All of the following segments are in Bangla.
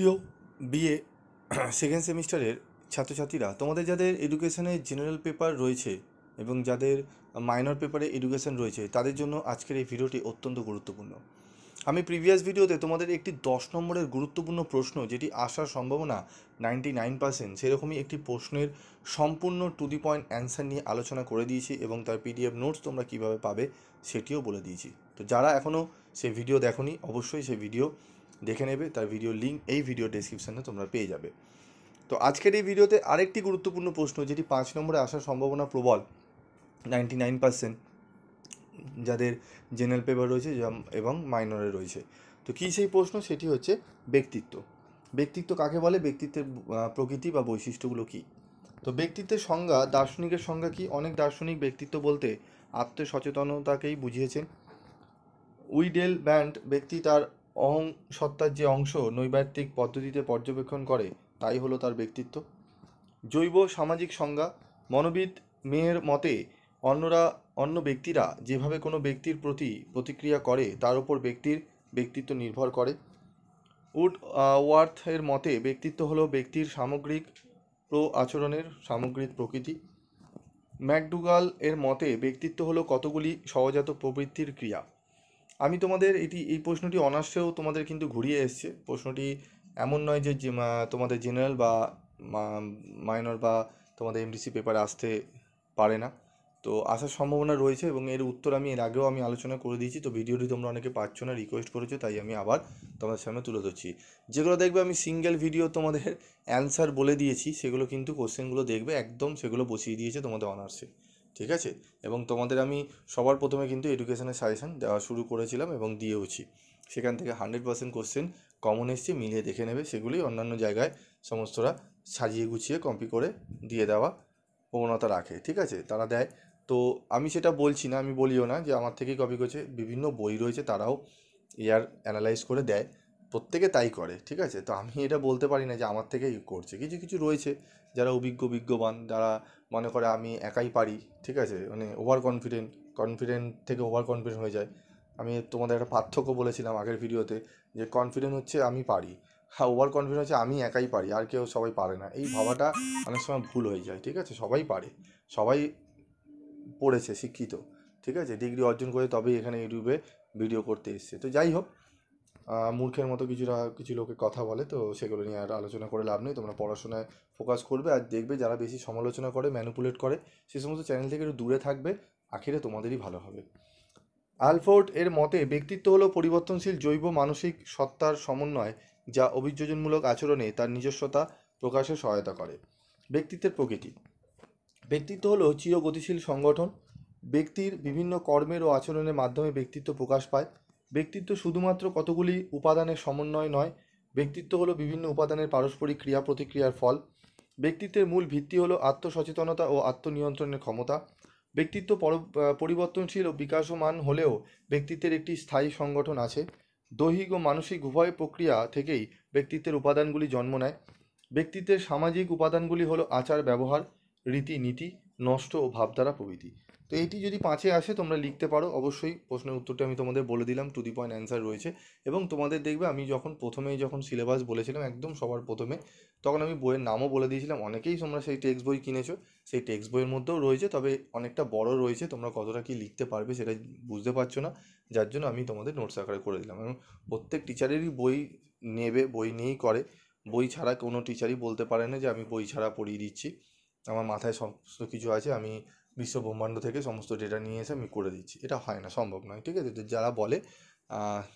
প্রিয় বিএ সেকেন্ড সেমিস্টারের ছাত্রছাত্রীরা, তোমাদের যাদের এডুকেশনে জেনারেল পেপার রয়েছে এবং যাদের মাইনর পেপারে এডুকেশন রয়েছে, তাদের জন্য আজকের এই ভিডিওটি অত্যন্ত গুরুত্বপূর্ণ। আমি প্রিভিয়াস ভিডিওতে তোমাদের একটি 10 নম্বরের গুরুত্বপূর্ণ প্রশ্ন, যেটি আসার সম্ভাবনা 99%, সেরকমই একটি প্রশ্নের সম্পূর্ণ টু দি পয়েন্ট অ্যান্সার নিয়ে আলোচনা করে দিয়েছি এবং তার পিডিএফ নোটস তোমরা কীভাবে পাবে সেটিও বলে দিয়েছি। তো যারা এখনও সেই ভিডিও দেখোনি, অবশ্যই সেই ভিডিও দেখে নেবে, তার ভিডিও লিঙ্ক এই ভিডিও ডেসক্রিপশানে তোমরা পেয়ে যাবে। তো আজকের এই ভিডিওতে আরেকটি গুরুত্বপূর্ণ প্রশ্ন, যেটি 5 নম্বরে আসার সম্ভাবনা প্রবল, 99%, যাদের জেনারেল পেপার রয়েছে এবং মাইনরে রয়েছে। তো কী সেই প্রশ্ন? সেটি হচ্ছে ব্যক্তিত্ব। ব্যক্তিত্ব কাকে বলে? ব্যক্তিত্বের প্রকৃতি বা বৈশিষ্ট্যগুলো কী? তো ব্যক্তিত্বের সংজ্ঞা, দার্শনিকের সংজ্ঞা কী? অনেক দার্শনিক ব্যক্তিত্ব বলতে আত্মসচেতনতাকেই বুঝিয়েছেন। উইডেল ব্যান্ড ব্যক্তি তার অহং সত্তার যে অংশ নৈর্ব্যক্তিক পদ্ধতিতে পর্যবেক্ষণ করে, তাই হলো তার ব্যক্তিত্ব। জৈব সামাজিক সংজ্ঞা, মনোবিদ মেয়ের মতে অন্য ব্যক্তিরা যেভাবে কোনো ব্যক্তির প্রতি প্রতিক্রিয়া করে তার উপর ব্যক্তির ব্যক্তিত্ব নির্ভর করে। ওয়ার্থের মতে ব্যক্তিত্ব হলো ব্যক্তির সামগ্রিক আচরণের সামগ্রিক প্রকৃতি। ম্যাকডুগাল এর মতে ব্যক্তিত্ব হলো কতগুলি সহজাত প্রবৃত্তির ক্রিয়া। আমি তোমাদের এই প্রশ্নটি অনার্সেও তোমাদের কিন্তু ঘুরিয়ে এসছে। প্রশ্নটি এমন নয় যে তোমাদের জেনারেল বা মাইনর বা তোমাদের এমডিসি পেপারে আসতে পারে না, তো আসার সম্ভাবনা রয়েছে এবং এর উত্তর আমি এর আগেও আলোচনা করে দিয়েছি। তো ভিডিওটি তোমরা অনেকে পাচ্ছ না, রিকোয়েস্ট করেছো, তাই আমি আবার তোমাদের সামনে তুলে ধরছি। যেগুলো দেখবে আমি সিঙ্গেল ভিডিও তোমাদের অ্যান্সার বলে দিয়েছি, সেগুলো কিন্তু কোশ্চেনগুলো দেখবে একদম সেগুলো বসিয়ে দিয়েছে তোমাদের অনার্সে, ঠিক আছে? এবং তোমাদের আমি সবার প্রথমে কিন্তু এডুকেশনের সাজেশন দেওয়া শুরু করেছিলাম এবং দিয়েওছি। সেখান থেকে 100% কোশ্চেন কমন এসছে, মিলিয়ে দেখে নেবে। সেগুলি অন্যান্য জায়গায় সমস্তরা সাজিয়ে গুছিয়ে কপি করে দিয়ে দেওয়া প্রবণতা রাখে, ঠিক আছে? তারা দেয়। তো আমি সেটা বলছি না, আমি বলিও না যে আমার থেকেই কপি করছে। বিভিন্ন বই রয়েছে, তারাও ইয়ার অ্যানালাইজ করে দেয়, প্রত্যেকে তাই করে, ঠিক আছে? তো আমি এটা বলতে পারি না যে আমার থেকেই করছে। কিছু কিছু রয়েছে যারা বিজ্ঞবান, যারা মনে করে আমি একাই পারি, ঠিক আছে? মানে কনফিডেন্ট থেকে ওভার কনফিডেন্ট হয়ে যায়। আমি তোমাদের একটা পার্থক্য বলেছিলাম আগের ভিডিওতে, যে কনফিডেন্ট হচ্ছে আমি পারি, হ্যাঁ, ওভার কনফিডেন্ট হচ্ছে আমি একাই পারি, আর কেউ সবাই পারে না। এই ভাবাটা অনেক সময় ভুল হয়ে যায়, ঠিক আছে? সবাই পারে, সবাই পড়েছে, শিক্ষিত, ঠিক আছে? ডিগ্রি অর্জন করে তবেই এখানে ইউটিউবে ভিডিও করতে এসছে। তো যাই হোক, মূর্খের মতো কিছু লোকে কথা বলে, তো সেগুলো নিয়ে আর আলোচনা করে লাভ নেই। তোমরা পড়াশোনায় ফোকাস করবে, আর দেখবে যারা বেশি সমালোচনা করে, ম্যানিপুলেট করে, সে সমস্ত চ্যানেল থেকে একটু দূরে থাকবে। আখিরে তোমাদেরই ভালো হবে। আলফোর্ড এর মতে ব্যক্তিত্ব হলো পরিবর্তনশীল জৈব মানসিক সত্তার সমন্বয়, যা অভিযোজনমূলক আচরণে তার নিজস্বতা প্রকাশে সহায়তা করে। ব্যক্তিত্বের প্রকৃতি। ব্যক্তিত্ব হলো চিরগতিশীল সংগঠন। ব্যক্তির বিভিন্ন কর্মের ও আচরণের মাধ্যমে ব্যক্তিত্ব প্রকাশ পায়। ব্যক্তিত্ব শুধুমাত্র কতগুলি উপাদানের সমন্বয় নয়, ব্যক্তিত্ব হলো বিভিন্ন উপাদানের পারস্পরিক ক্রিয়া প্রতিক্রিয়ার ফল। ব্যক্তিত্বের মূল ভিত্তি হলো আত্মসচেতনতা ও আত্মনিয়ন্ত্রণের ক্ষমতা। ব্যক্তিত্ব পরিবর্তনশীল ও বিকাশমান হলেও ব্যক্তিত্বের একটি স্থায়ী সংগঠন আছে। দৈহিক ও মানসিক উভয় প্রক্রিয়া থেকেই ব্যক্তিত্বের উপাদানগুলি জন্ম নেয়। ব্যক্তিত্বের সামাজিক উপাদানগুলি হলো আচার ব্যবহার, রীতিনীতি, নষ্ট ও ভাবধারা প্রভৃতি। তো এইটি যদি 5-এ আসে তোমরা লিখতে পারো। অবশ্যই প্রশ্নের উত্তরটা আমি তোমাদের বলে দিলাম, টু দি পয়েন্ট অ্যান্সার রয়েছে। এবং তোমাদের দেখবে আমি যখন সিলেবাস বলেছিলাম একদম সবার প্রথমে, তখন আমি বইয়ের নামও বলে দিয়েছিলাম। অনেকেই তোমরা সেই টেক্সট বই কিনেছো, সেই টেক্সট বইয়ের মধ্যেও রয়েছে, তবে অনেকটা বড় রয়েছে, তোমরা কতটা কি লিখতে পারবে সেটা বুঝতে পারছো না, যার জন্য আমি তোমাদের নোটস আকারে করে দিলাম। এবং প্রত্যেক টিচারেরই বই নেবে, বই নিয়েই করে। বই ছাড়া কোনো টিচারই বলতে পারে না যে আমি বই ছাড়া পড়িয়ে দিচ্ছি। আমার মাথায় সমস্ত কিছু আছে, আমি বিশ্ব ব্রহ্মাণ্ড থেকে সমস্ত ডেটা নিয়ে এসে আমি করে দিচ্ছি, এটা হয় না, সম্ভব নয়, ঠিক আছে? তো যারা বলে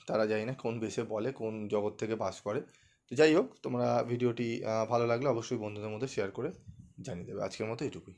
তারা জানি না কোন বেসে বলে, কোন জগৎ থেকে বাস করে। তো যাই হোক, তোমরা ভিডিওটি ভালো লাগলে অবশ্যই বন্ধুদের মধ্যে শেয়ার করে জানিয়ে দেবে। আজকের মতো এটুকুই।